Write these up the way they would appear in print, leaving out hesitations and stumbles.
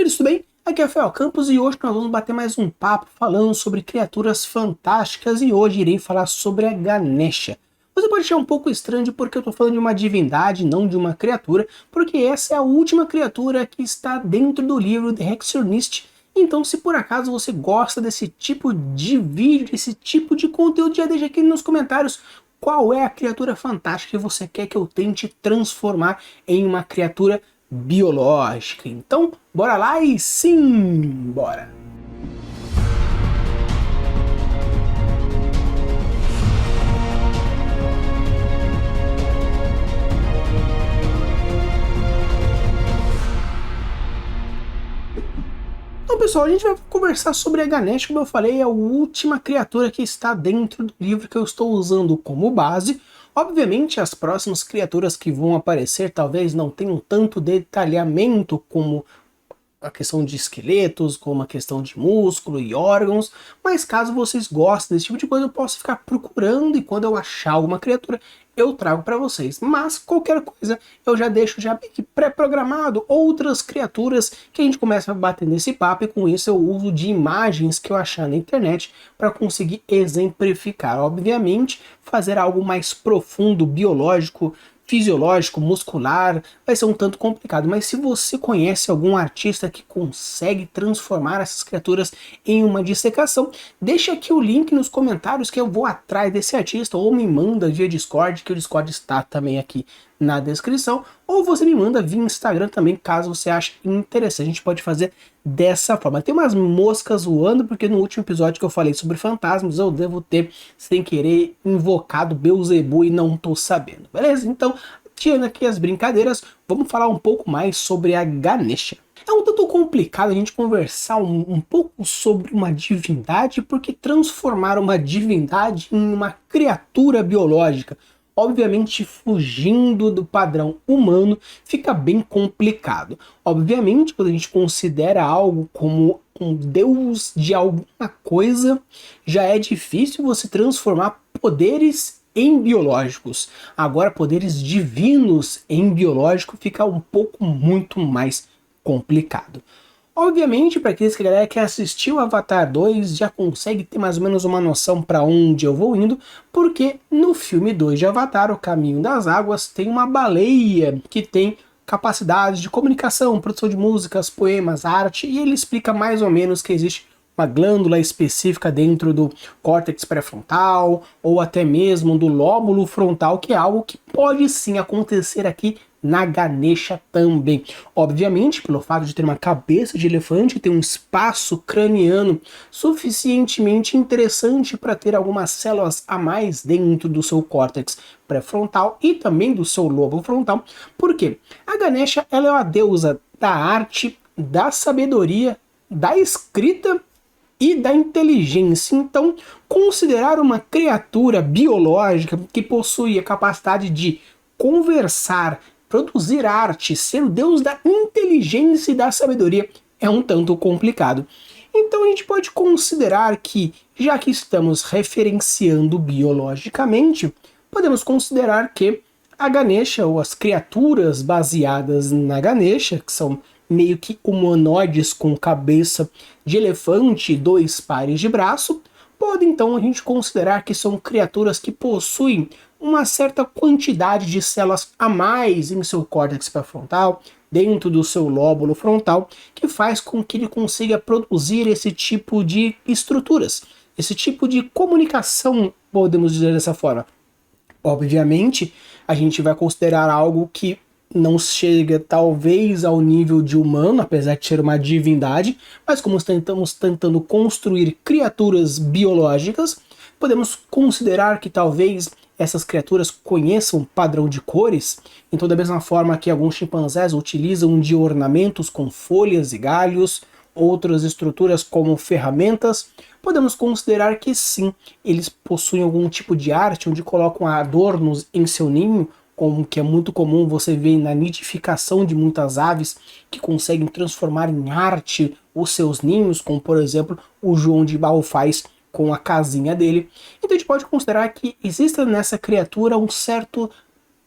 Queridos, tudo bem? Aqui é o Rafael Campos e hoje nós vamos bater mais um papo falando sobre criaturas fantásticas e hoje irei falar sobre a Ganesha. Você pode achar um pouco estranho porque eu estou falando de uma divindade, não de uma criatura, porque essa é a última criatura que está dentro do livro The Hexornist. Então, se por acaso você gosta desse tipo de vídeo, desse tipo de conteúdo, já deixa aqui nos comentários qual é a criatura fantástica que você quer que eu tente transformar em uma criatura biológica. Então, bora lá e sim, bora! Então, pessoal, a gente vai conversar sobre a Ganesha, como eu falei, é a última criatura que está dentro do livro que eu estou usando como base. Obviamente, as próximas criaturas que vão aparecer talvez não tenham tanto detalhamento como a questão de esqueletos, como a questão de músculo e órgãos, mas caso vocês gostem desse tipo de coisa, eu posso ficar procurando e quando eu achar alguma criatura, eu trago para vocês. Mas qualquer coisa, eu já deixo já pré-programado outras criaturas que a gente começa a bater nesse papo e com isso eu uso de imagens que eu achar na internet para conseguir exemplificar. Obviamente, fazer algo mais profundo, biológico, fisiológico, muscular, vai ser um tanto complicado, mas se você conhece algum artista que consegue transformar essas criaturas em uma dissecação, deixa aqui o link nos comentários que eu vou atrás desse artista, ou me manda via Discord, que o Discord está também aqui na descrição, ou você me manda via Instagram também, caso você ache interessante. A gente pode fazer dessa forma. Tem umas moscas voando, porque no último episódio que eu falei sobre fantasmas, eu devo ter, sem querer, invocado Beelzebub e não tô sabendo, beleza? Então, tirando aqui as brincadeiras, vamos falar um pouco mais sobre a Ganesha. É um tanto complicado a gente conversar um pouco sobre uma divindade, porque transformar uma divindade em uma criatura biológica, obviamente fugindo do padrão humano, fica bem complicado. Obviamente, quando a gente considera algo como um deus de alguma coisa, já é difícil você transformar poderes em biológicos. Agora, poderes divinos em biológico fica um pouco muito mais complicado. Obviamente, para aqueles que a galera que assistiu Avatar 2 já consegue ter mais ou menos uma noção para onde eu vou indo, porque no filme 2 de Avatar, O Caminho das Águas, tem uma baleia que tem capacidade de comunicação, produção de músicas, poemas, arte, e ele explica mais ou menos que existe uma glândula específica dentro do córtex pré-frontal, ou até mesmo do lóbulo frontal, que é algo que pode sim acontecer aqui na Ganesha também. Obviamente, pelo fato de ter uma cabeça de elefante, ter um espaço craniano suficientemente interessante para ter algumas células a mais dentro do seu córtex pré-frontal e também do seu lobo frontal. Por quê? A Ganesha, ela é uma deusa da arte, da sabedoria, da escrita e da inteligência. Então, considerar uma criatura biológica que possui a capacidade de conversar, produzir arte, ser o deus da inteligência e da sabedoria é um tanto complicado. Então a gente pode considerar que, já que estamos referenciando biologicamente, podemos considerar que a Ganesha, ou as criaturas baseadas na Ganesha, que são meio que humanoides com cabeça de elefante e dois pares de braço, pode então a gente considerar que são criaturas que possuem uma certa quantidade de células a mais em seu córtex pré-frontal, dentro do seu lóbulo frontal, que faz com que ele consiga produzir esse tipo de estruturas, esse tipo de comunicação, podemos dizer dessa forma. Obviamente, a gente vai considerar algo que não chega talvez ao nível de humano, apesar de ser uma divindade, mas como estamos tentando construir criaturas biológicas, podemos considerar que talvez essas criaturas conheçam padrão de cores, então da mesma forma que alguns chimpanzés utilizam de ornamentos com folhas e galhos, outras estruturas como ferramentas, podemos considerar que sim, eles possuem algum tipo de arte onde colocam adornos em seu ninho, como que é muito comum você ver na nidificação de muitas aves que conseguem transformar em arte os seus ninhos, como por exemplo o João de Barro faz com a casinha dele. Então a gente pode considerar que exista nessa criatura um certo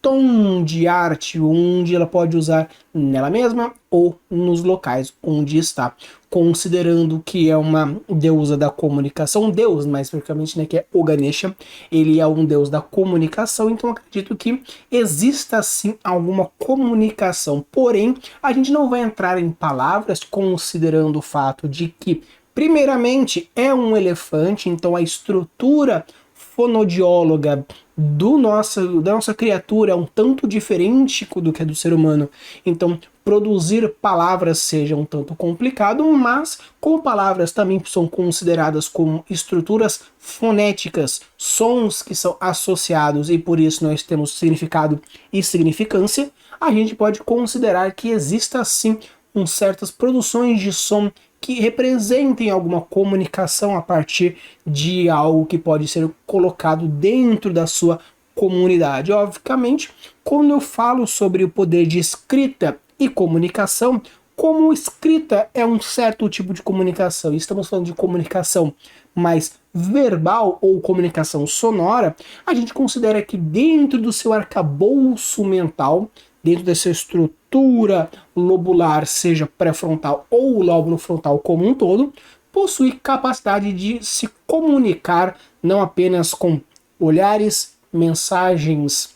tom de arte onde ela pode usar nela mesma ou nos locais onde está, considerando que é uma deusa da comunicação, um deus mais especificamente, né, que é o Ganesha, ele é um deus da comunicação, então acredito que exista sim alguma comunicação, porém a gente não vai entrar em palavras considerando o fato de que primeiramente é um elefante, então a estrutura fonodióloga da nossa criatura é um tanto diferente do que é do ser humano. Então, produzir palavras seja um tanto complicado, mas como palavras também são consideradas como estruturas fonéticas, sons que são associados e por isso nós temos significado e significância, a gente pode considerar que exista sim certas produções de som que representem alguma comunicação a partir de algo que pode ser colocado dentro da sua comunidade. Obviamente, quando eu falo sobre o poder de escrita e comunicação, como escrita é um certo tipo de comunicação, e estamos falando de comunicação mais verbal ou comunicação sonora, a gente considera que dentro do seu arcabouço mental, dentro dessa estrutura lobular, seja pré-frontal ou lóbulo frontal como um todo, possui capacidade de se comunicar não apenas com olhares, mensagens,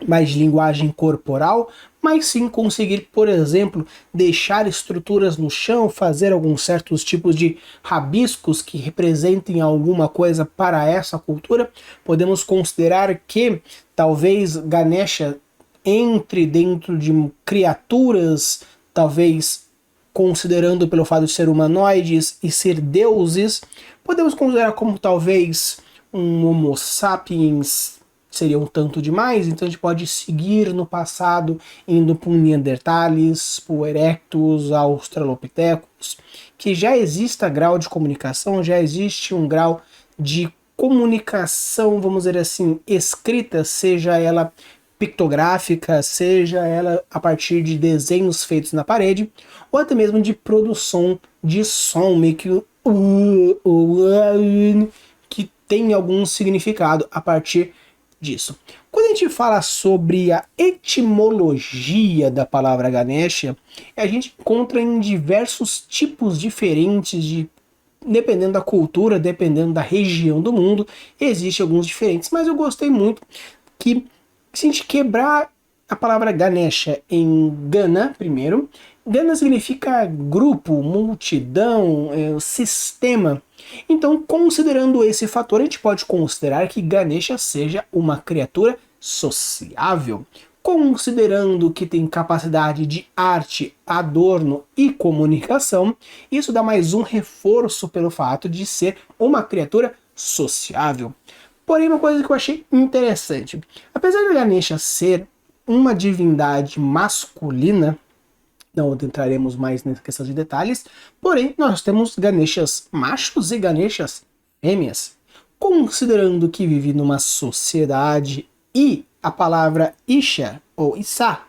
mais de linguagem corporal, mas sim conseguir, por exemplo, deixar estruturas no chão, fazer alguns certos tipos de rabiscos que representem alguma coisa para essa cultura. Podemos considerar que talvez Ganesha entre dentro de criaturas, talvez considerando pelo fato de ser humanoides e ser deuses, podemos considerar como talvez um Homo sapiens seria um tanto demais, então a gente pode seguir no passado, indo para um Neandertales, para o Erectus, Australopithecus, que já exista grau de comunicação, já existe um grau de comunicação, vamos dizer assim, escrita, seja ela pictográfica, seja ela a partir de desenhos feitos na parede, ou até mesmo de produção de som, meio que tem algum significado a partir disso. Quando a gente fala sobre a etimologia da palavra Ganesha, a gente encontra em diversos tipos diferentes de, dependendo da cultura, dependendo da região do mundo, existem alguns diferentes, mas eu gostei muito que se a gente quebrar a palavra Ganesha em Gana primeiro, Gana significa grupo, multidão, sistema. Então, considerando esse fator, a gente pode considerar que Ganesha seja uma criatura sociável. Considerando que tem capacidade de arte, adorno e comunicação, isso dá mais um reforço pelo fato de ser uma criatura sociável. Porém, uma coisa que eu achei interessante, apesar de Ganesha ser uma divindade masculina, não entraremos mais nessa questão de detalhes, porém nós temos Ganeshas machos e Ganeshas fêmeas. Considerando que vive numa sociedade e a palavra Isha ou Issa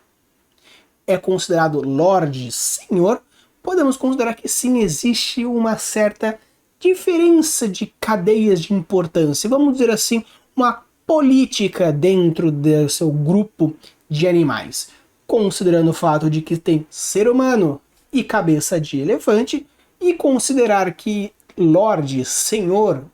é considerado Lorde, Senhor, podemos considerar que sim, existe uma certa diferença de cadeias de importância, vamos dizer assim, uma política dentro do seu grupo de animais, considerando o fato de que tem ser humano e cabeça de elefante, e considerar que Lorde, Senhor,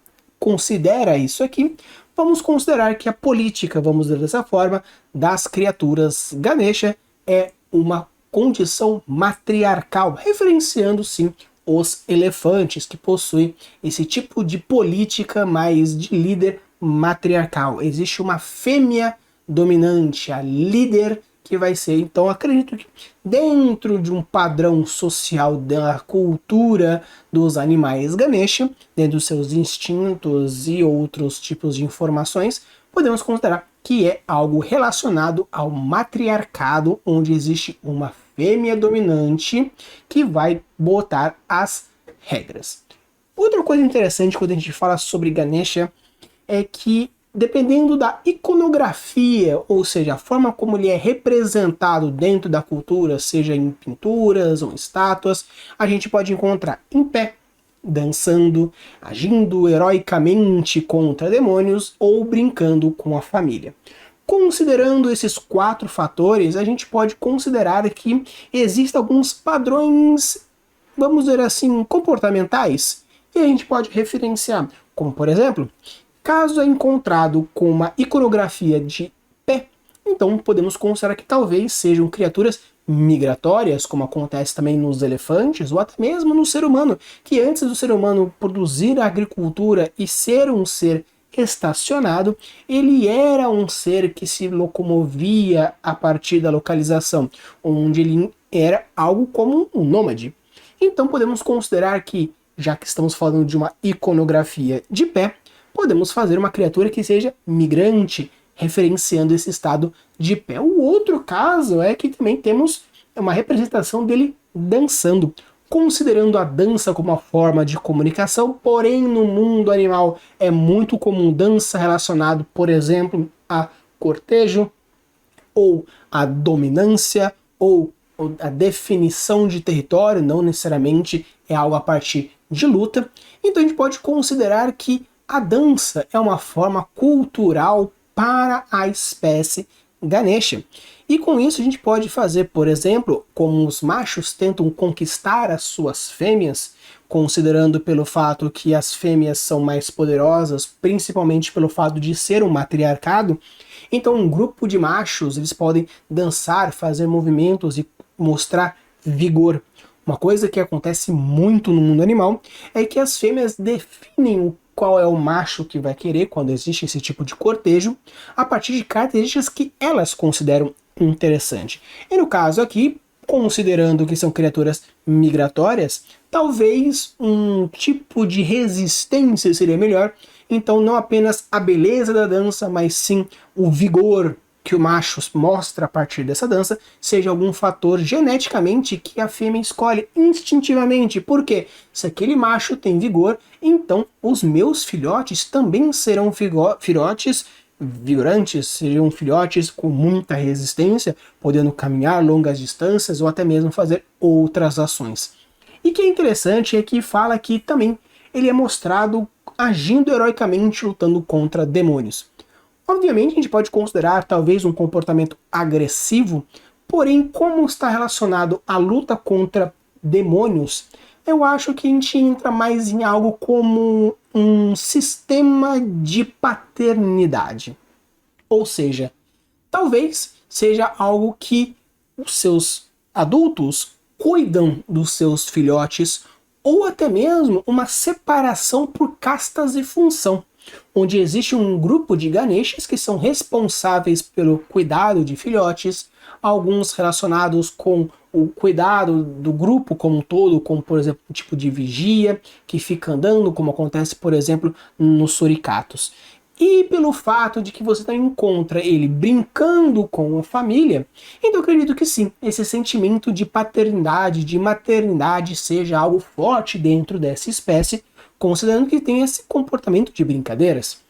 considera isso aqui, vamos considerar que a política, vamos dizer dessa forma, das criaturas Ganesha é uma condição matriarcal, referenciando sim os elefantes que possuem esse tipo de política mais de líder matriarcal. Existe uma fêmea dominante, a líder que vai ser. Então acredito que dentro de um padrão social da cultura dos animais Ganesha, dentro dos seus instintos e outros tipos de informações, podemos considerar que é algo relacionado ao matriarcado, onde existe uma fêmea dominante que vai botar as regras. Outra coisa interessante quando a gente fala sobre Ganesha é que, dependendo da iconografia, ou seja, a forma como ele é representado dentro da cultura, seja em pinturas ou em estátuas, a gente pode encontrar em pé, dançando, agindo heroicamente contra demônios ou brincando com a família. Considerando esses 4 fatores, a gente pode considerar que existem alguns padrões, vamos dizer assim, comportamentais, e a gente pode referenciar, como por exemplo, caso é encontrado com uma iconografia de pé, então podemos considerar que talvez sejam criaturas migratórias, como acontece também nos elefantes, ou até mesmo no ser humano, que antes do ser humano produzir a agricultura e ser um ser estacionado, ele era um ser que se locomovia a partir da localização, onde ele era algo como um nômade. Então podemos considerar que, já que estamos falando de uma iconografia de pé, podemos fazer uma criatura que seja migrante, referenciando esse estado de pé. O outro caso é que também temos uma representação dele dançando, considerando a dança como uma forma de comunicação, porém no mundo animal é muito comum dança relacionado, por exemplo, a cortejo, ou a dominância, ou a definição de território, não necessariamente é algo a partir de luta. Então a gente pode considerar que a dança é uma forma cultural para a espécie Ganesha. E com isso a gente pode fazer, por exemplo, como os machos tentam conquistar as suas fêmeas, considerando pelo fato que as fêmeas são mais poderosas, principalmente pelo fato de ser um matriarcado. Então um grupo de machos, eles podem dançar, fazer movimentos e mostrar vigor. Uma coisa que acontece muito no mundo animal é que as fêmeas definem qual é o macho que vai querer quando existe esse tipo de cortejo, a partir de características que elas consideram interessante. E no caso aqui, considerando que são criaturas migratórias, talvez um tipo de resistência seria melhor. Então não apenas a beleza da dança, mas sim o vigor que o macho mostra a partir dessa dança seja algum fator geneticamente que a fêmea escolhe instintivamente. Porque se aquele macho tem vigor, então os meus filhotes também serão filhotes vigorantes, seriam filhotes com muita resistência, podendo caminhar longas distâncias ou até mesmo fazer outras ações. E que é interessante é que fala que também ele é mostrado agindo heroicamente, lutando contra demônios. Obviamente a gente pode considerar talvez um comportamento agressivo, porém como está relacionado à luta contra demônios, eu acho que a gente entra mais em algo como um sistema de paternidade. Ou seja, talvez seja algo que os seus adultos cuidam dos seus filhotes, ou até mesmo uma separação por castas e função, onde existe um grupo de Ganeshas que são responsáveis pelo cuidado de filhotes, alguns relacionados com o cuidado do grupo como um todo, como por exemplo um tipo de vigia, que fica andando, como acontece por exemplo nos suricatos. E pelo fato de que você também encontra ele brincando com a família, então eu acredito que sim, esse sentimento de paternidade, de maternidade seja algo forte dentro dessa espécie, considerando que tem esse comportamento de brincadeiras.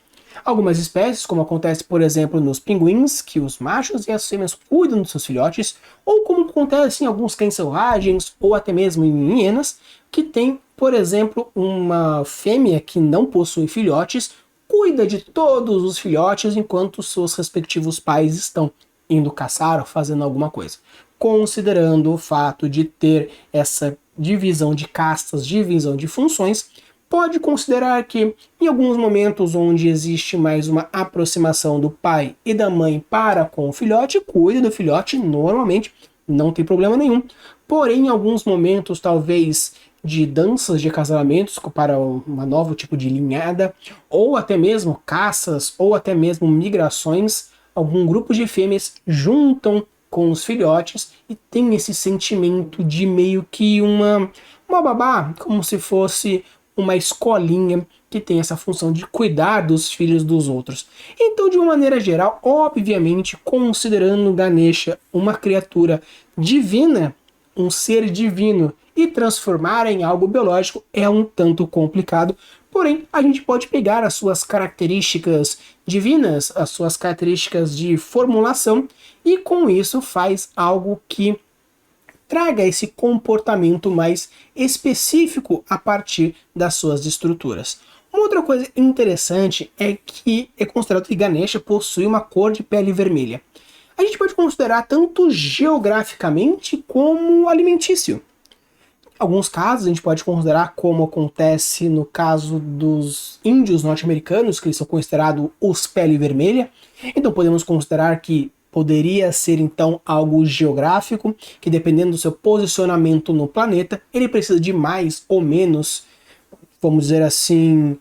Algumas espécies, como acontece por exemplo nos pinguins, que os machos e as fêmeas cuidam dos seus filhotes, ou como acontece em alguns cães selvagens, ou até mesmo em hienas, que tem, por exemplo, uma fêmea que não possui filhotes, cuida de todos os filhotes enquanto seus respectivos pais estão indo caçar ou fazendo alguma coisa. Considerando o fato de ter essa divisão de castas, divisão de funções, pode considerar que em alguns momentos onde existe mais uma aproximação do pai e da mãe para com o filhote, cuida do filhote normalmente, não tem problema nenhum. Porém, em alguns momentos, talvez de danças de acasalamentos para uma novo tipo de ninhada, ou até mesmo caças, ou até mesmo migrações, algum grupo de fêmeas juntam com os filhotes e tem esse sentimento de meio que uma babá, como se fosse uma escolinha que tem essa função de cuidar dos filhos dos outros. Então, de uma maneira geral, obviamente, considerando Ganesha uma criatura divina, um ser divino, e transformar em algo biológico é um tanto complicado, porém a gente pode pegar as suas características divinas, as suas características de formulação, e com isso faz algo que traga esse comportamento mais específico a partir das suas estruturas. Uma outra coisa interessante é que é considerado que Ganesha possui uma cor de pele vermelha. A gente pode considerar tanto geograficamente como alimentício. Em alguns casos a gente pode considerar, como acontece no caso dos índios norte-americanos, que eles são considerados os pele vermelha. Então podemos considerar que poderia ser então algo geográfico, que dependendo do seu posicionamento no planeta, ele precisa de mais ou menos, vamos dizer assim,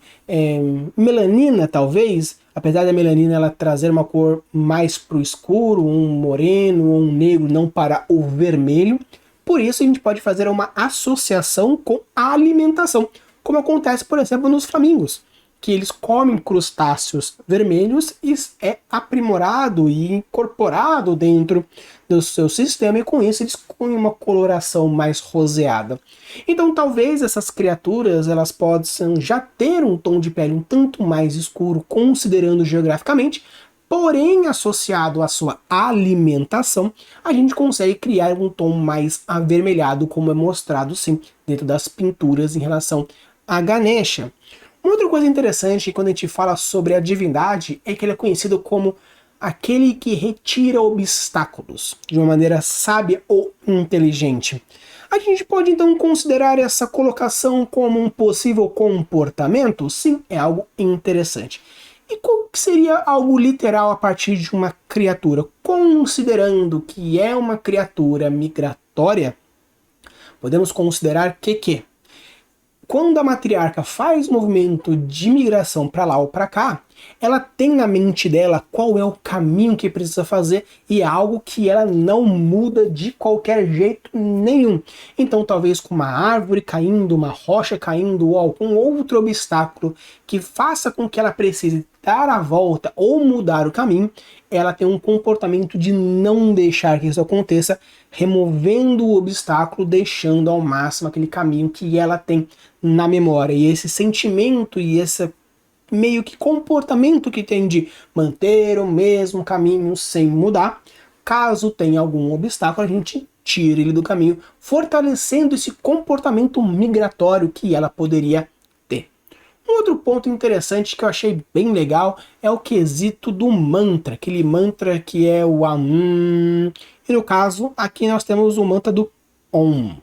melanina talvez, apesar da melanina ela trazer uma cor mais para o escuro, um moreno ou um negro, não para o vermelho. Por isso a gente pode fazer uma associação com a alimentação, como acontece, por exemplo, nos flamingos, que eles comem crustáceos vermelhos e é aprimorado e incorporado dentro do seu sistema, e com isso eles comem uma coloração mais roseada. Então talvez essas criaturas elas possam já ter um tom de pele um tanto mais escuro, considerando geograficamente, porém associado à sua alimentação, a gente consegue criar um tom mais avermelhado, como é mostrado sim dentro das pinturas em relação a Ganesha. Uma outra coisa interessante quando a gente fala sobre a divindade é que ele é conhecido como aquele que retira obstáculos de uma maneira sábia ou inteligente. A gente pode então considerar essa colocação como um possível comportamento? Sim, é algo interessante. E qual seria algo literal a partir de uma criatura? Considerando que é uma criatura migratória, podemos considerar que quando a matriarca faz movimento de migração para lá ou para cá, ela tem na mente dela qual é o caminho que precisa fazer, e é algo que ela não muda de qualquer jeito nenhum. Então talvez com uma árvore caindo, uma rocha caindo ou algum outro obstáculo que faça com que ela precise dar a volta ou mudar o caminho, ela tem um comportamento de não deixar que isso aconteça, removendo o obstáculo, deixando ao máximo aquele caminho que ela tem na memória. E esse sentimento e esse meio que comportamento que tem de manter o mesmo caminho sem mudar, caso tenha algum obstáculo, a gente tira ele do caminho, fortalecendo esse comportamento migratório que ela poderia ter. Um outro ponto interessante que eu achei bem legal é o quesito do mantra, aquele mantra que é o Am, e no caso aqui nós temos o mantra do Om.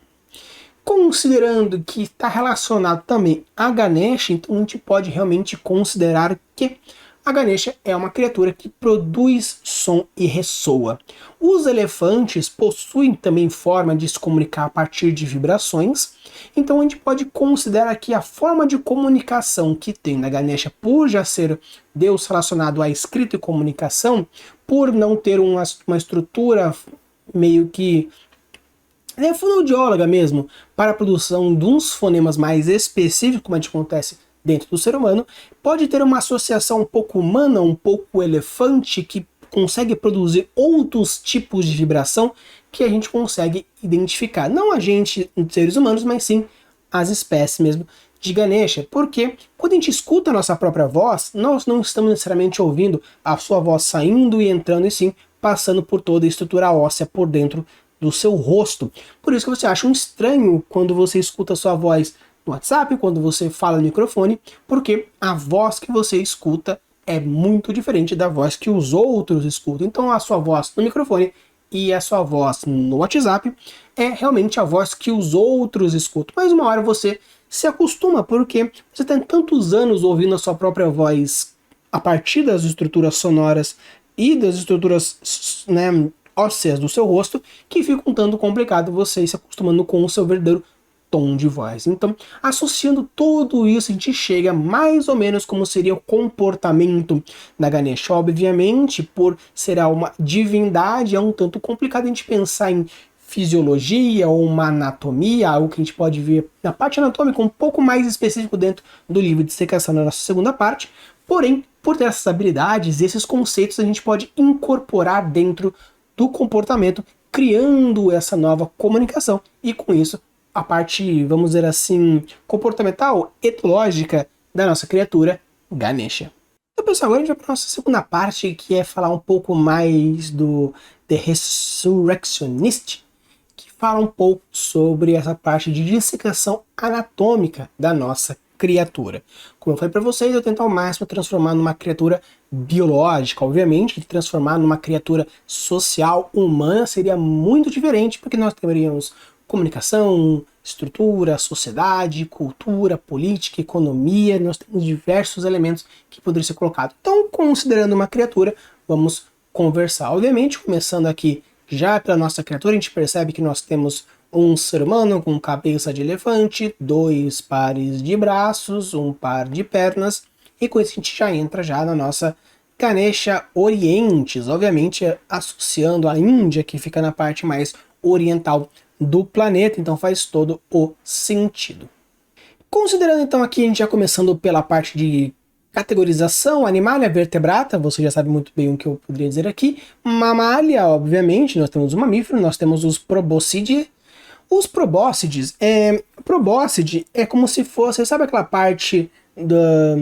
Considerando que está relacionado também a Ganesha, então a gente pode realmente considerar que a Ganesha é uma criatura que produz som e ressoa. Os elefantes possuem também forma de se comunicar a partir de vibrações, então a gente pode considerar que a forma de comunicação que tem na Ganesha, por já ser Deus relacionado à escrita e comunicação, por não ter uma estrutura meio que fonoaudióloga mesmo, para a produção de uns fonemas mais específicos, como a gente acontece dentro do ser humano, pode ter uma associação um pouco humana, um pouco elefante, que consegue produzir outros tipos de vibração que a gente consegue identificar. Não a gente, seres humanos, mas sim as espécies mesmo de Ganesha, porque quando a gente escuta a nossa própria voz, nós não estamos necessariamente ouvindo a sua voz saindo e entrando, e sim passando por toda a estrutura óssea por dentro do seu rosto. Por isso que você acha um estranho quando você escuta a sua voz no WhatsApp, quando você fala no microfone, porque a voz que você escuta é muito diferente da voz que os outros escutam. Então a sua voz no microfone e a sua voz no WhatsApp é realmente a voz que os outros escutam. Mas uma hora você se acostuma, porque você tem tantos anos ouvindo a sua própria voz a partir das estruturas sonoras e das estruturas, ósseas do seu rosto, que fica um tanto complicado você ir se acostumando com o seu verdadeiro tom de voz. Então, associando tudo isso, a gente chega mais ou menos como seria o comportamento da Ganesha. Obviamente, por ser uma divindade, é um tanto complicado a gente pensar em fisiologia ou uma anatomia, algo que a gente pode ver na parte anatômica um pouco mais específico dentro do livro de dissecação na nossa segunda parte. Porém, por ter essas habilidades, esses conceitos a gente pode incorporar dentro do comportamento, criando essa nova comunicação, e com isso a parte, vamos dizer assim, comportamental, etológica da nossa criatura Ganesha. Então pessoal, agora a gente vai para a nossa segunda parte, que é falar um pouco mais do The Resurrectionist, que fala um pouco sobre essa parte de dissecação anatômica da nossa criatura. Como eu falei para vocês, eu tento ao máximo transformar numa criatura biológica. Obviamente, transformar numa criatura social, humana, seria muito diferente, porque nós teríamos comunicação, estrutura, sociedade, cultura, política, economia, nós temos diversos elementos que poderiam ser colocados. Então, considerando uma criatura, vamos conversar. Obviamente, começando aqui já pela nossa criatura, a gente percebe que nós temos um ser humano com cabeça de elefante, 2 pares de braços, 1 par de pernas, e com isso a gente já entra já na nossa Ganesha Orientes, obviamente associando a Índia, que fica na parte mais oriental do planeta, então faz todo o sentido. Considerando então aqui, a gente já começando pela parte de categorização, Animalia vertebrata, você já sabe muito bem o que eu poderia dizer aqui. Mamália, obviamente, nós temos o mamífero, nós temos os probóscideae. Os probóscides, probóscide é como se fosse, sabe aquela parte da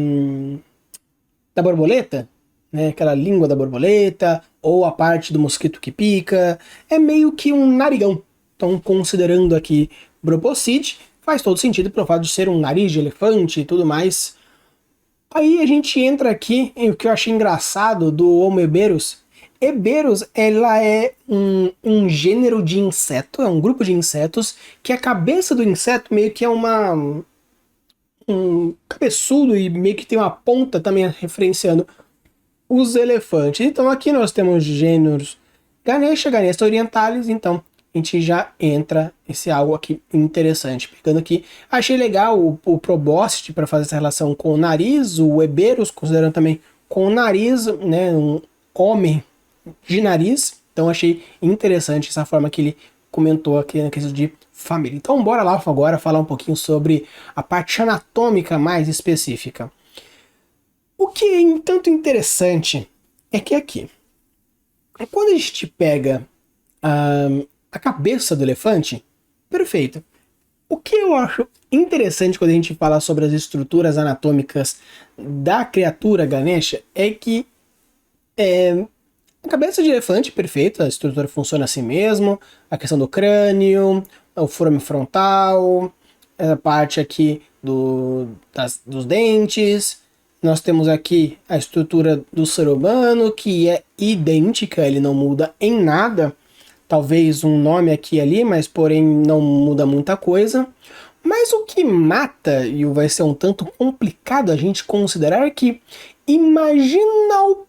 borboleta? Né? Aquela língua da borboleta, ou a parte do mosquito que pica, é meio que um narigão. Então, considerando aqui probóscide, faz todo sentido pelo fato de ser um nariz de elefante e tudo mais. Aí a gente entra aqui em o que eu achei engraçado do Homo eberus. Eberus, ela é um gênero de inseto, é um grupo de insetos, que a cabeça do inseto meio que é um cabeçudo e meio que tem uma ponta também referenciando os elefantes. Então aqui nós temos gêneros Ganesha, Ganesha orientalis, então a gente já entra esse algo aqui interessante. Pegando aqui, achei legal o probóscide para fazer essa relação com o nariz, o Eberus considerando também com o nariz, né, um homem de nariz, então achei interessante essa forma que ele comentou aqui na questão de família. Então bora lá agora falar um pouquinho sobre a parte anatômica mais específica. O que é tanto interessante é que aqui, quando a gente pega a cabeça do elefante, perfeito. O que eu acho interessante quando a gente fala sobre as estruturas anatômicas da criatura Ganesha é que a cabeça de elefante, perfeito, a estrutura funciona assim mesmo, a questão do crânio, o forame frontal, a parte aqui dos dentes, nós temos aqui a estrutura do ser humano, que é idêntica, ele não muda em nada, talvez um nome aqui e ali, mas porém não muda muita coisa. Mas o que mata, e vai ser um tanto complicado a gente considerar, é que imagina o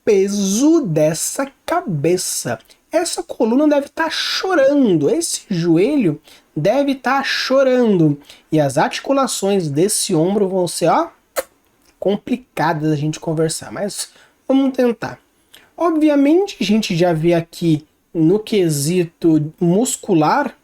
peso dessa cabeça. Essa coluna deve estar chorando, esse joelho deve estar chorando. E as articulações desse ombro vão ser, complicadas a gente conversar, mas vamos tentar. Obviamente a gente já vê aqui no quesito muscular,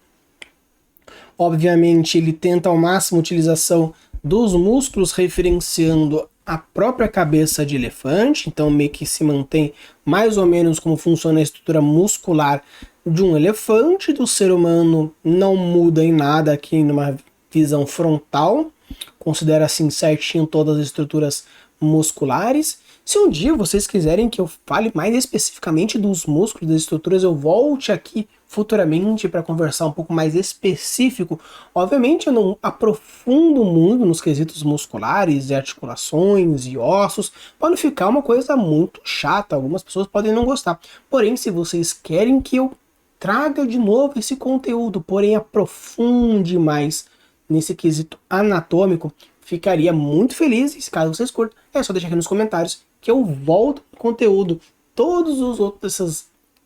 obviamente ele tenta ao máximo a utilização dos músculos referenciando a própria cabeça de elefante, então meio que se mantém mais ou menos como funciona a estrutura muscular de um elefante. Do ser humano não muda em nada aqui numa visão frontal, considera assim certinho todas as estruturas musculares. Se um dia vocês quiserem que eu fale mais especificamente dos músculos, das estruturas, eu volte aqui futuramente para conversar um pouco mais específico. Obviamente eu não aprofundo muito nos quesitos musculares e articulações e ossos, para não ficar uma coisa muito chata, algumas pessoas podem não gostar. Porém, se vocês querem que eu traga de novo esse conteúdo, porém aprofunde mais nesse quesito anatômico, ficaria muito feliz. E se caso vocês curtam, é só deixar aqui nos comentários que eu volto no conteúdo. Todos os outros,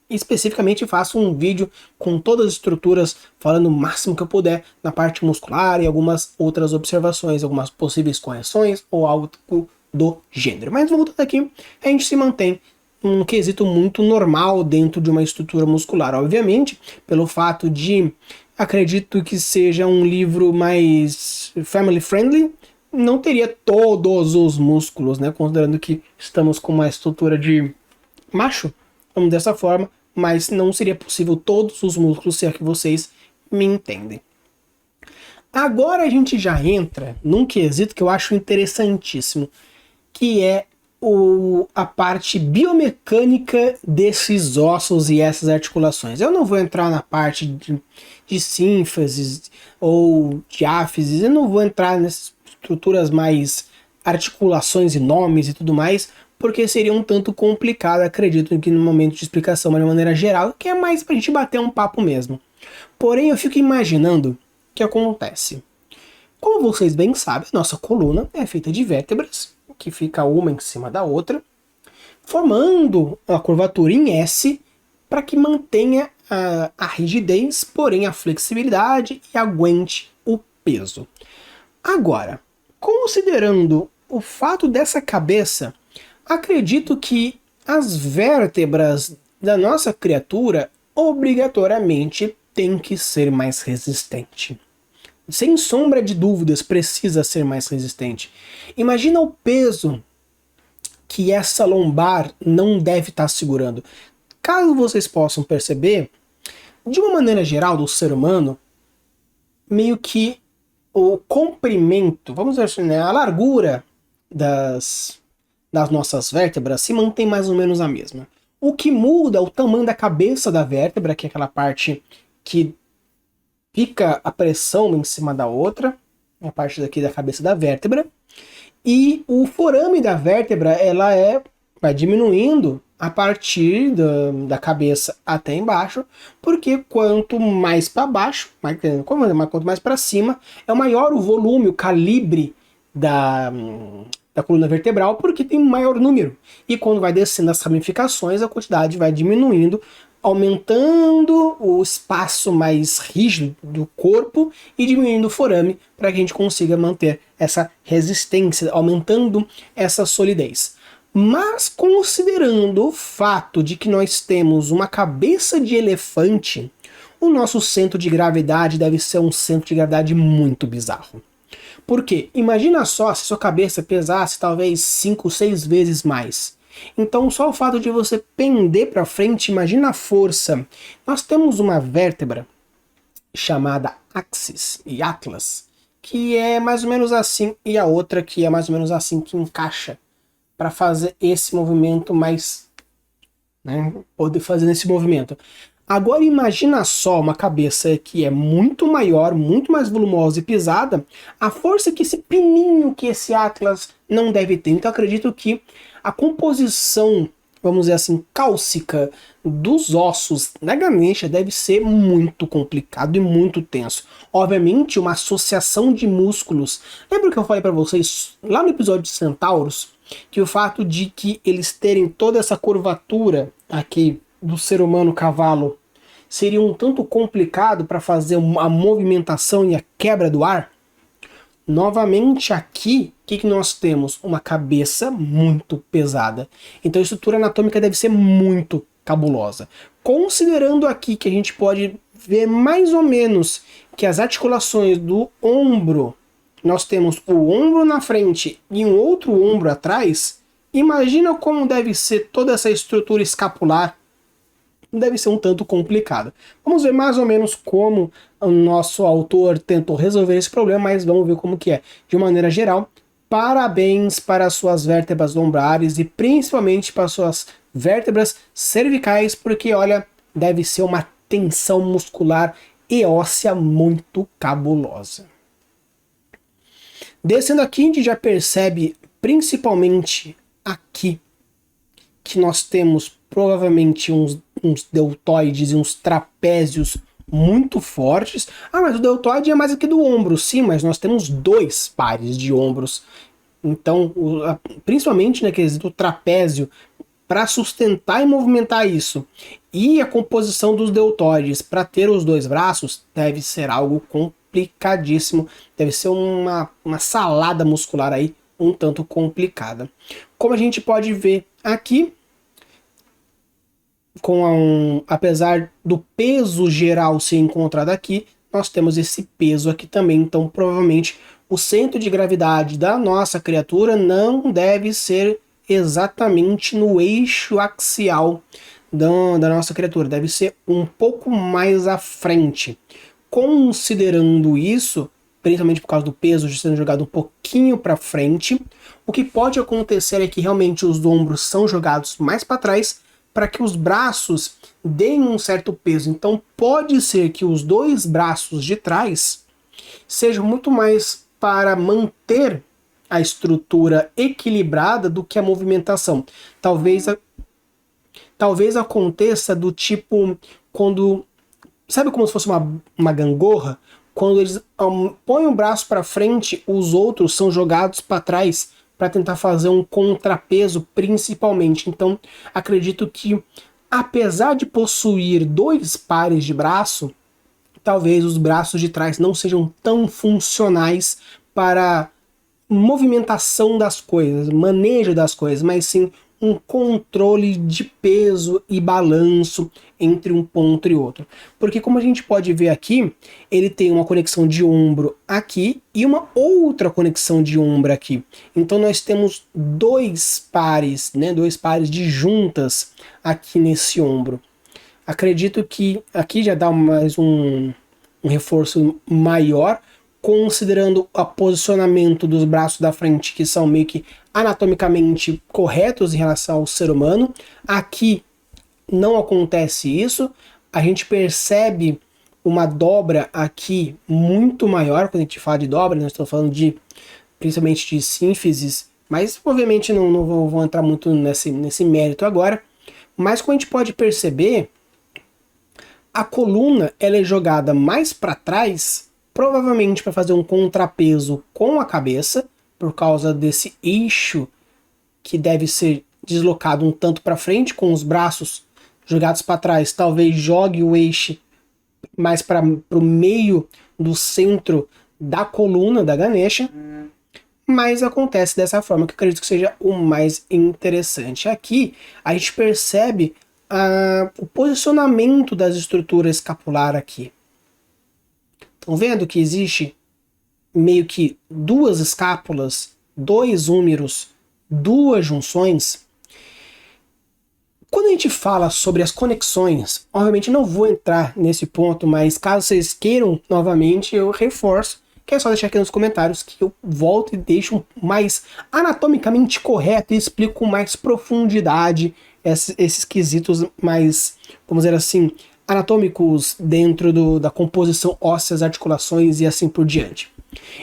especificamente faço um vídeo com todas as estruturas, falando o máximo que eu puder na parte muscular e algumas outras observações, algumas possíveis correções ou algo do gênero. Mas voltando aqui, a gente se mantém um quesito muito normal dentro de uma estrutura muscular. Obviamente, pelo fato de, acredito que seja um livro mais family friendly, não teria todos os músculos, né? Considerando que estamos com uma estrutura de macho, vamos dessa forma, mas não seria possível todos os músculos, se é que vocês me entendem. Agora a gente já entra num quesito que eu acho interessantíssimo, que é a parte biomecânica desses ossos e essas articulações. Eu não vou entrar na parte de sínfases ou diáfises, eu não vou entrar nesses estruturas mais articulações e nomes e tudo mais, porque seria um tanto complicado, acredito que no momento de explicação, mas de maneira geral, que é mais pra gente bater um papo mesmo. Porém, eu fico imaginando o que acontece. Como vocês bem sabem, nossa coluna é feita de vértebras, que fica uma em cima da outra, formando a curvatura em S para que mantenha a rigidez, porém a flexibilidade e aguente o peso. Agora, considerando o fato dessa cabeça, acredito que as vértebras da nossa criatura obrigatoriamente têm que ser mais resistente. Sem sombra de dúvidas, precisa ser mais resistente. Imagina o peso que essa lombar não deve estar segurando. Caso vocês possam perceber, de uma maneira geral do ser humano, meio que o comprimento, vamos dizer assim, né, a largura das nossas vértebras se mantém mais ou menos a mesma. O que muda é o tamanho da cabeça da vértebra, que é aquela parte que fica a pressão em cima da outra, a parte daqui da cabeça da vértebra, e o forame da vértebra vai diminuindo a partir da cabeça até embaixo, porque quanto mais para baixo, quanto mais para cima, é maior o volume, o calibre da coluna vertebral, porque tem maior número. E quando vai descendo as ramificações, a quantidade vai diminuindo, aumentando o espaço mais rígido do corpo e diminuindo o forame para que a gente consiga manter essa resistência, aumentando essa solidez. Mas considerando o fato de que nós temos uma cabeça de elefante, o nosso centro de gravidade deve ser um centro de gravidade muito bizarro. Por quê? Imagina só se sua cabeça pesasse talvez 5, 6 vezes mais. Então só o fato de você pender para frente, imagina a força. Nós temos uma vértebra chamada axis e atlas, que é mais ou menos assim, e a outra que é mais ou menos assim, que encaixa para fazer esse movimento mais, né, poder fazer esse movimento. Agora imagina só uma cabeça que é muito maior, muito mais volumosa e pesada, a força que esse pininho, que esse atlas não deve ter. Então eu acredito que a composição, vamos dizer assim, cálcica dos ossos da Ganesha deve ser muito complicado e muito tenso. Obviamente uma associação de músculos. Lembra que eu falei para vocês lá no episódio de Centauros, que o fato de que eles terem toda essa curvatura aqui do ser humano cavalo seria um tanto complicado para fazer a movimentação e a quebra do ar? Novamente aqui, o que nós temos? Uma cabeça muito pesada. Então a estrutura anatômica deve ser muito cabulosa. Considerando aqui que a gente pode ver mais ou menos que as articulações do ombro, nós temos o ombro na frente e um outro ombro atrás, imagina como deve ser toda essa estrutura escapular. Deve ser um tanto complicado. Vamos ver mais ou menos como o nosso autor tentou resolver esse problema, mas vamos ver como que é. De maneira geral, parabéns para as suas vértebras lombares e principalmente para as suas vértebras cervicais, porque olha, deve ser uma tensão muscular e óssea muito cabulosa. Descendo aqui, a gente já percebe, principalmente aqui, que nós temos provavelmente uns deltoides e uns trapézios muito fortes. Ah, mas o deltoide é mais aqui do ombro. Sim, mas nós temos 2 pares de ombros. Então, principalmente na quesito trapézio, para sustentar e movimentar isso, e a composição dos deltoides para ter os 2 braços, deve ser algo complicadíssimo. Deve ser uma salada muscular aí, um tanto complicada. Como a gente pode ver aqui, apesar do peso geral ser encontrado aqui, nós temos esse peso aqui também. Então provavelmente o centro de gravidade da nossa criatura não deve ser exatamente no eixo axial da nossa criatura, deve ser um pouco mais à frente. Considerando isso, principalmente por causa do peso sendo jogado um pouquinho para frente, o que pode acontecer é que realmente os ombros são jogados mais para trás, para que os braços deem um certo peso. Então pode ser que os 2 braços de trás sejam muito mais para manter a estrutura equilibrada do que a movimentação. Talvez aconteça do tipo quando, sabe como se fosse uma gangorra? Quando eles põem o braço para frente, os outros são jogados para trás para tentar fazer um contrapeso principalmente. Então, acredito que, apesar de possuir 2 pares de braço, talvez os braços de trás não sejam tão funcionais para movimentação das coisas, manejo das coisas, mas sim um controle de peso e balanço entre um ponto e outro. Porque como a gente pode ver aqui, ele tem uma conexão de ombro aqui e uma outra conexão de ombro aqui. Então nós temos 2 pares, né, 2 pares de juntas aqui nesse ombro. Acredito que aqui já dá mais um reforço maior, considerando o posicionamento dos braços da frente, que são meio que anatomicamente corretos em relação ao ser humano. Aqui não acontece isso, a gente percebe uma dobra aqui muito maior. Quando a gente fala de dobra, nós estamos falando principalmente de sínfises, mas obviamente não vou entrar muito nesse mérito agora. Mas como a gente pode perceber, a coluna ela é jogada mais para trás, provavelmente para fazer um contrapeso com a cabeça, por causa desse eixo que deve ser deslocado um tanto para frente, com os braços jogados para trás. Talvez jogue o eixo mais para o meio do centro da coluna da Ganesha, mas acontece dessa forma, que eu acredito que seja o mais interessante. Aqui a gente percebe o posicionamento das estruturas escapular aqui. Estão vendo que existe meio que 2 escápulas, 2 húmeros, 2 junções? Quando a gente fala sobre as conexões, obviamente não vou entrar nesse ponto, mas caso vocês queiram novamente, eu reforço, que é só deixar aqui nos comentários que eu volto e deixo mais anatomicamente correto e explico com mais profundidade esses quesitos mais, vamos dizer assim, anatômicos dentro da composição óssea, as articulações e assim por diante.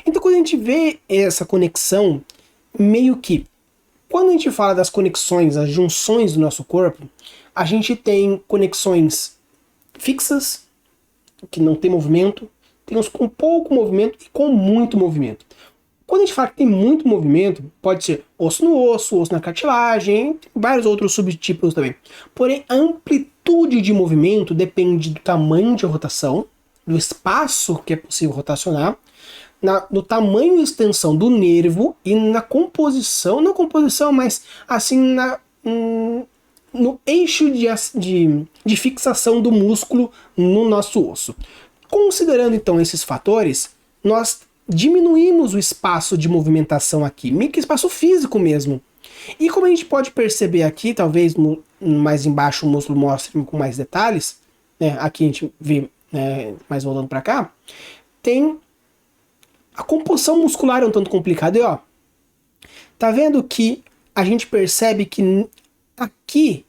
Então quando a gente vê essa conexão, meio que, quando a gente fala das conexões, as junções do nosso corpo, a gente tem conexões fixas, que não tem movimento, tem uns com pouco movimento e com muito movimento. Quando a gente fala que tem muito movimento, pode ser osso no osso, osso na cartilagem, tem vários outros subtipos também. Porém, a amplitude de movimento depende do tamanho de rotação, do espaço que é possível rotacionar, no tamanho e extensão do nervo e na composição, não composição, mas assim no eixo de fixação do músculo no nosso osso. Considerando então esses fatores, nós diminuímos o espaço de movimentação aqui, meio que espaço físico mesmo. E como a gente pode perceber aqui, talvez mais embaixo o músculo mostre com mais detalhes, né? Aqui a gente vê, mais voltando para cá, tem a composição muscular é um tanto complicada. E ó, tá vendo que a gente percebe que aqui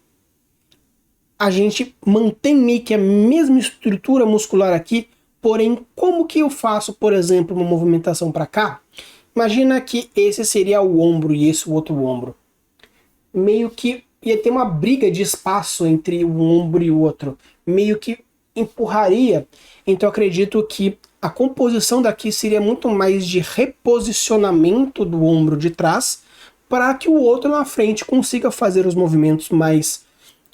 a gente mantém meio que a mesma estrutura muscular aqui, porém, como que eu faço, por exemplo, uma movimentação para cá? Imagina que esse seria o ombro e esse o outro ombro. Meio que ia ter uma briga de espaço entre o ombro e o outro. Meio que empurraria. Então, eu acredito que a composição daqui seria muito mais de reposicionamento do ombro de trás, para que o outro na frente consiga fazer os movimentos mais,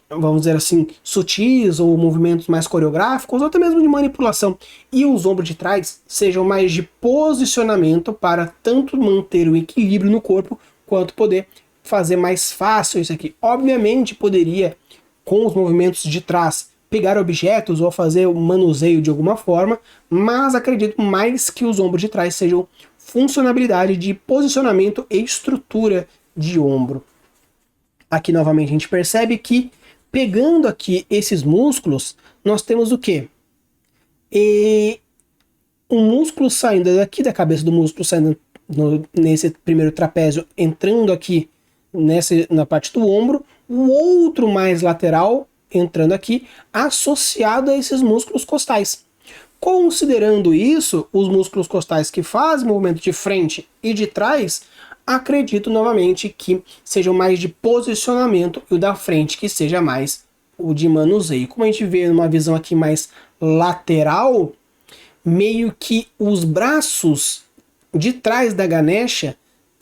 vamos dizer assim, sutis, ou movimentos mais coreográficos, ou até mesmo de manipulação. E os ombros de trás sejam mais de posicionamento, para tanto manter o equilíbrio no corpo, quanto poder fazer mais fácil isso aqui. Obviamente poderia, com os movimentos de trás, pegar objetos ou fazer o manuseio de alguma forma, mas acredito mais que os ombros de trás sejam funcionalidade de posicionamento e estrutura de ombro. Aqui novamente a gente percebe que, pegando aqui esses músculos, nós temos o quê? Um músculo saindo daqui da cabeça do músculo, saindo nesse primeiro trapézio, entrando aqui na parte do ombro, o outro mais lateral entrando aqui, associado a esses músculos costais. Considerando isso, os músculos costais que fazem movimento de frente e de trás, acredito novamente que sejam mais de posicionamento e o da frente que seja mais o de manuseio. Como a gente vê numa visão aqui mais lateral, meio que os braços de trás da Ganesha,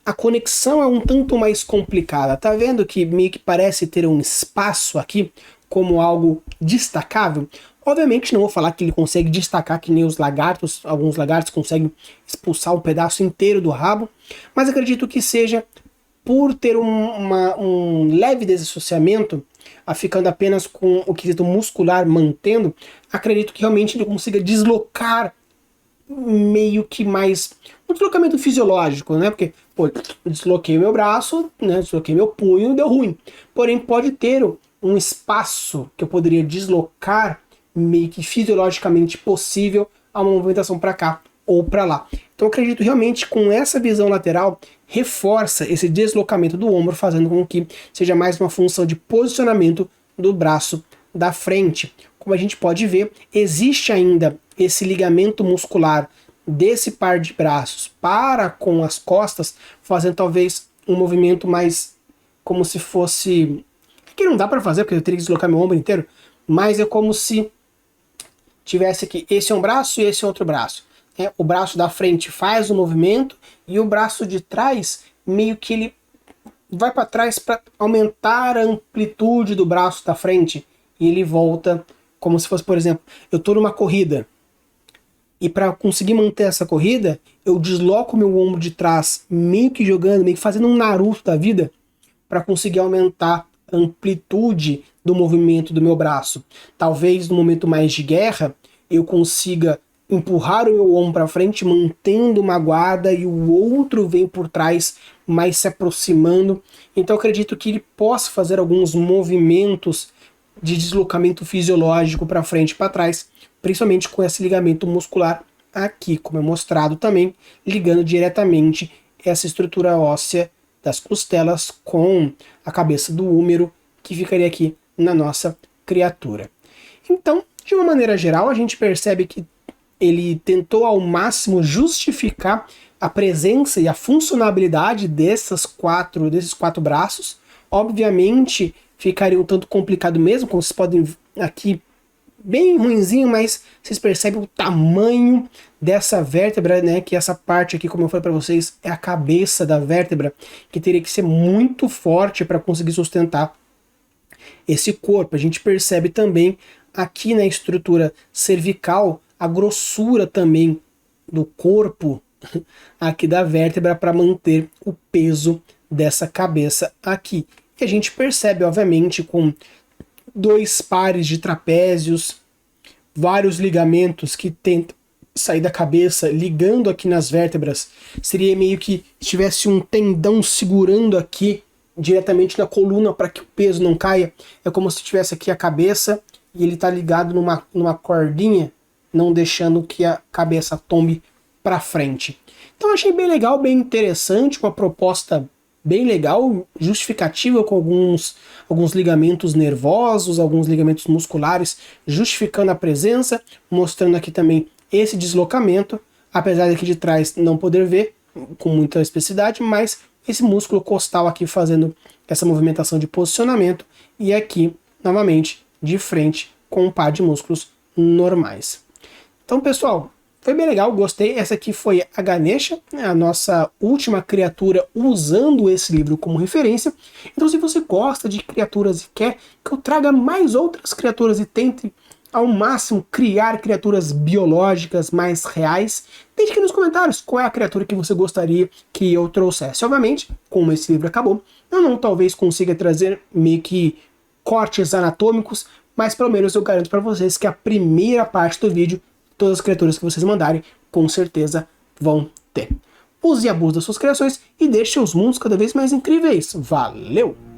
a conexão é um tanto mais complicada. Tá vendo que meio que parece ter um espaço aqui como algo destacável? Obviamente não vou falar que ele consegue destacar que nem os lagartos, alguns lagartos conseguem expulsar um pedaço inteiro do rabo, mas acredito que seja por ter um leve desassociamento, ficando apenas com o quesito muscular mantendo, acredito que realmente ele consiga deslocar meio que mais um deslocamento fisiológico, né? Porque, pô, desloquei meu braço, né? Desloquei meu punho, deu ruim. Porém, pode ter um espaço que eu poderia deslocar meio que fisiologicamente possível a uma movimentação para cá ou para lá. Então, eu acredito realmente com essa visão lateral reforça esse deslocamento do ombro, fazendo com que seja mais uma função de posicionamento do braço da frente. Como a gente pode ver, existe ainda esse ligamento muscular desse par de braços para com as costas, fazendo talvez um movimento mais como se fosse... Aqui não dá para fazer, porque eu teria que deslocar meu ombro inteiro, mas é como se tivesse aqui, esse é um braço e esse é outro braço. O braço da frente faz o movimento e o braço de trás meio que ele vai para trás para aumentar a amplitude do braço da frente e ele volta como se fosse, por exemplo, eu estou numa corrida e para conseguir manter essa corrida eu desloco meu ombro de trás meio que jogando, meio que fazendo um Naruto da vida para conseguir aumentar a amplitude do movimento do meu braço. Talvez no momento mais de guerra eu consiga empurrar o meu ombro para frente, mantendo uma guarda, e o outro vem por trás, mais se aproximando. Então eu acredito que ele possa fazer alguns movimentos de deslocamento fisiológico para frente e para trás, principalmente com esse ligamento muscular aqui, como é mostrado também, ligando diretamente essa estrutura óssea das costelas com a cabeça do húmero, que ficaria aqui na nossa criatura. Então, de uma maneira geral, a gente percebe que ele tentou ao máximo justificar a presença e a funcionalidade desses quatro braços. Obviamente ficaria um tanto complicado mesmo, como vocês podem ver aqui, bem ruinzinho, mas vocês percebem o tamanho dessa vértebra, né? Que essa parte aqui, como eu falei para vocês, é a cabeça da vértebra, que teria que ser muito forte para conseguir sustentar esse corpo. A gente percebe também aqui na estrutura cervical a grossura também do corpo aqui da vértebra para manter o peso dessa cabeça aqui. E a gente percebe, obviamente, com dois pares de trapézios, vários ligamentos que tentam sair da cabeça, ligando aqui nas vértebras. Seria meio que tivesse um tendão segurando aqui diretamente na coluna para que o peso não caia. É como se tivesse aqui a cabeça e ele está ligado numa cordinha, não deixando que a cabeça tombe para frente. Então achei bem legal, bem interessante, uma proposta bem legal, justificativa com alguns ligamentos nervosos, alguns ligamentos musculares, justificando a presença, mostrando aqui também esse deslocamento, apesar daqui de trás não poder ver com muita especificidade, mas esse músculo costal aqui fazendo essa movimentação de posicionamento, e aqui, novamente, de frente com um par de músculos normais. Então, pessoal, foi bem legal, gostei. Essa aqui foi a Ganesha, a nossa última criatura usando esse livro como referência. Então, se você gosta de criaturas e quer que eu traga mais outras criaturas e tente ao máximo criar criaturas biológicas mais reais, deixe aqui nos comentários qual é a criatura que você gostaria que eu trouxesse. Obviamente, como esse livro acabou, eu não talvez consiga trazer meio que cortes anatômicos, mas pelo menos eu garanto para vocês que a primeira parte do vídeo, todas as criaturas que vocês mandarem, com certeza vão ter. Use e abuse das suas criações e deixe seus mundos cada vez mais incríveis. Valeu!